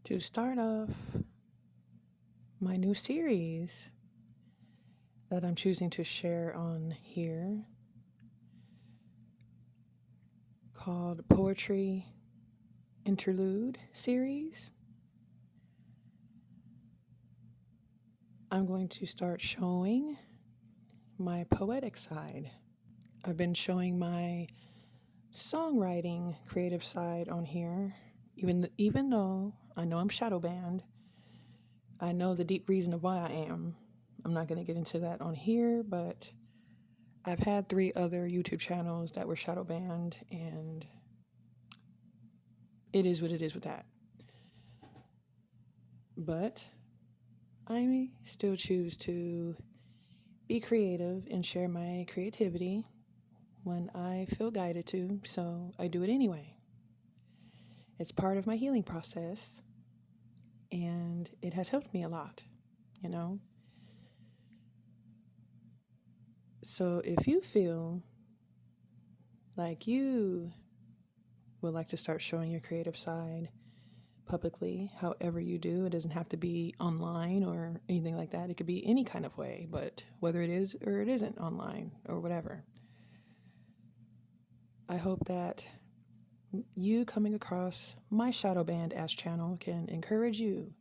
to start off my new series that I'm choosing to share on here called Poetry Interlude Series. I'm going to start showing my poetic side. I've been showing my songwriting creative side on here, even though I know I'm shadow banned. I know the deep reason of why I am. I'm not going to get into that on here, but I've had 3 other YouTube channels that were shadow banned, and it is what it is with that. But I still choose to be creative and share my creativity when I feel guided to, so I do it anyway. It's part of my healing process, and it has helped me a lot, you know? So if you feel like you would like to start showing your creative side publicly, however you do, it doesn't have to be online or anything like that. It could be any kind of way, but whether it is or it isn't online or whatever, I hope that you coming across my shadow band ass channel can encourage you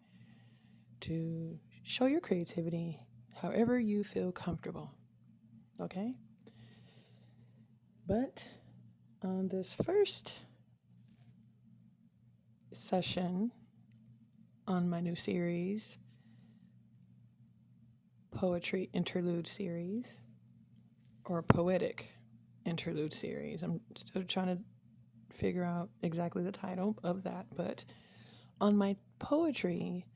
to show your creativity however you feel comfortable. Okay? But on this first session on my new series, Poetry Interlude Series, or Poetic Interlude Series. I'm still trying to figure out exactly the title of that, but on my poetry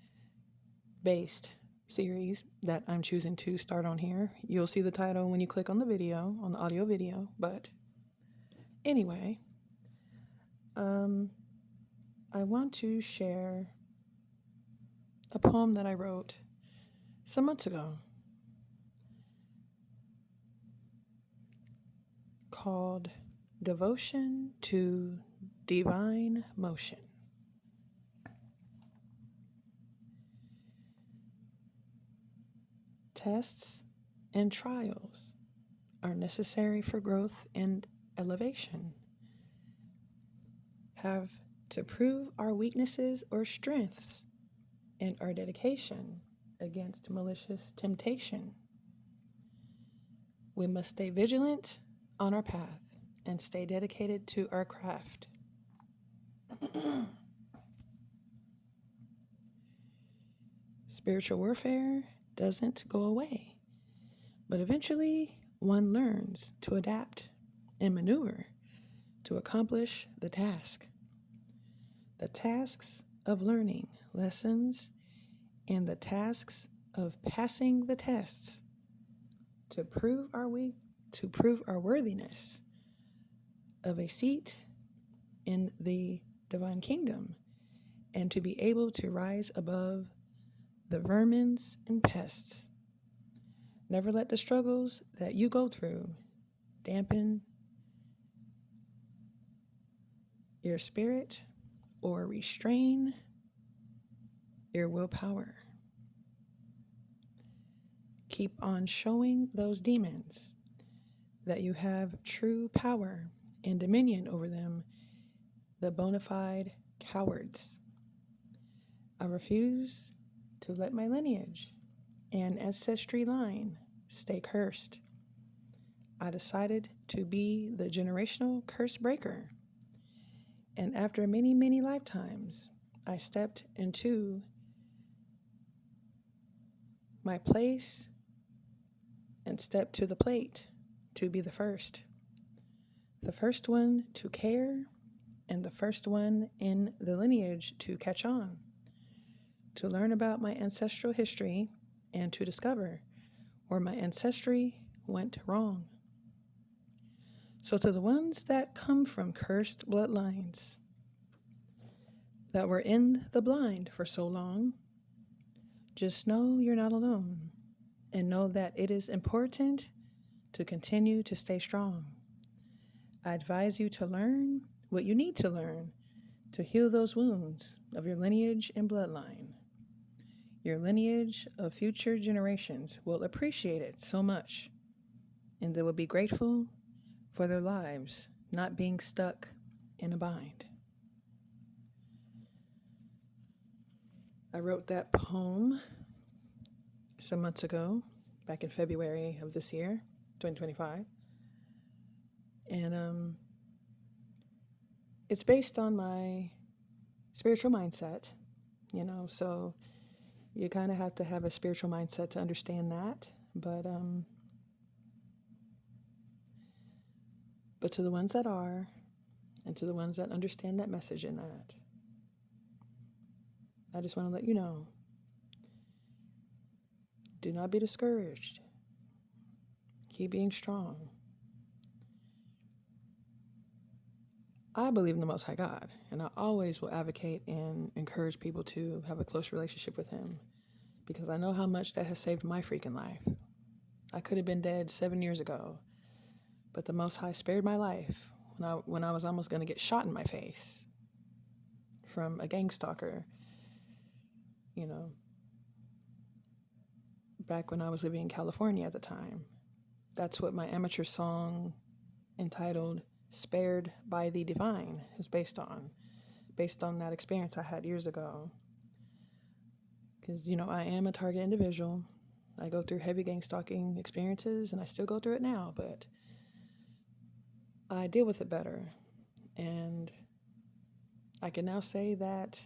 based series that I'm choosing to start on here, you'll see the title when you click on the video, on the audio video. But anyway, I want to share a poem that I wrote some months ago called Devotion to Divine Motion. Tests and trials are necessary for growth and elevation. Have to prove our weaknesses or strengths and our dedication against malicious temptation. We must stay vigilant on our path and stay dedicated to our craft. Spiritual warfare doesn't go away, but eventually one learns to adapt and maneuver to accomplish the task. The tasks of learning lessons and the tasks of passing the tests to prove our worthiness of a seat in the divine kingdom and to be able to rise above the vermins and pests. Never let the struggles that you go through dampen your spirit or restrain your willpower. Keep on showing those demons that you have true power and dominion over them, the bona fide cowards. I refuse to let my lineage and ancestry line stay cursed. I decided to be the generational curse breaker. And after many, many lifetimes, I stepped into my place and stepped to the plate to be the first one to care, and the first one in the lineage to catch on, to learn about my ancestral history and to discover where my ancestry went wrong. So to the ones that come from cursed bloodlines that were in the blind for so long, just know you're not alone, and know that it is important to continue to stay strong. I advise you to learn what you need to learn to heal those wounds of your lineage and bloodline. Your lineage of future generations will appreciate it so much, and they will be grateful for their lives not being stuck in a bind. I wrote that poem some months ago, back in February of this year, 2025. And it's based on my spiritual mindset, so you kind of have to have a spiritual mindset to understand that. But to the ones that are, and to the ones that understand that message in that, I just want to let you know, do not be discouraged. Keep being strong. I believe in the Most High God, and I always will advocate and encourage people to have a close relationship with Him, because I know how much that has saved my freaking life. I could have been dead 7 years ago, but the Most High spared my life when I was almost going to get shot in my face from a gang stalker, back when I was living in California at the time. That's what my amateur song entitled Spared by the Divine is based on that experience I had years ago. Because, I am a target individual. I go through heavy gang stalking experiences, and I still go through it now, but I deal with it better. And I can now say that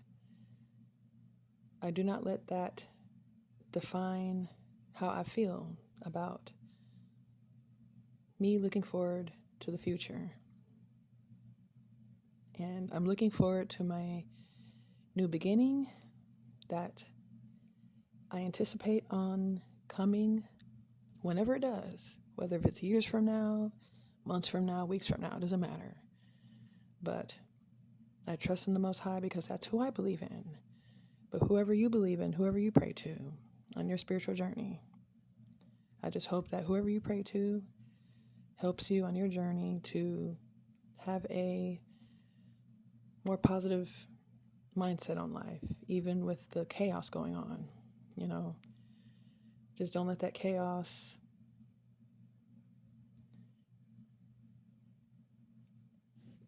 I do not let that define how I feel about me looking forward to the future. And I'm looking forward to my new beginning that I anticipate on coming whenever it does, whether if it's years from now, months from now, weeks from now, it doesn't matter. But I trust in the Most High because that's who I believe in. But whoever you believe in, whoever you pray to on your spiritual journey, I just hope that whoever you pray to helps you on your journey to have a more positive mindset on life, even with the chaos going on. Just don't let that chaos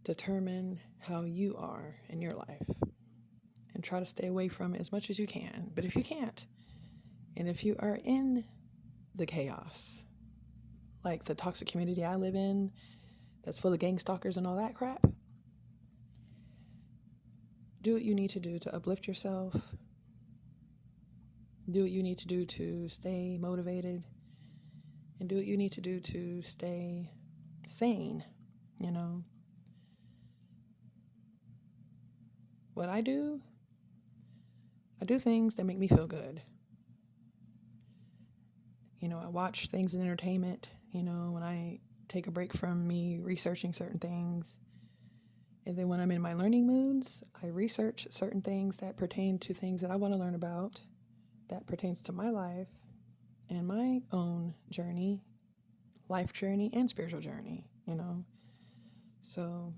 determine how you are in your life, and try to stay away from it as much as you can. But if you can't, and if you are in the chaos, like the toxic community I live in that's full of gang stalkers and all that crap, do what you need to do to uplift yourself. Do what you need to do to stay motivated, and do what you need to do to stay sane. What I do things that make me feel good. I watch things in entertainment, when I take a break from me researching certain things. And then when I'm in my learning moods, I research certain things that pertain to things that I want to learn about, that pertains to my life and my own journey, life journey and spiritual journey, So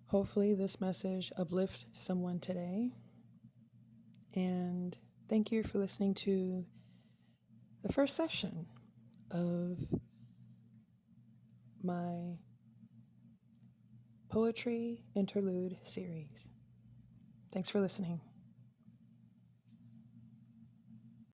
hopefully this message uplifts someone today. And thank you for listening to the first session of my Poetry Interlude Series. Thanks for listening.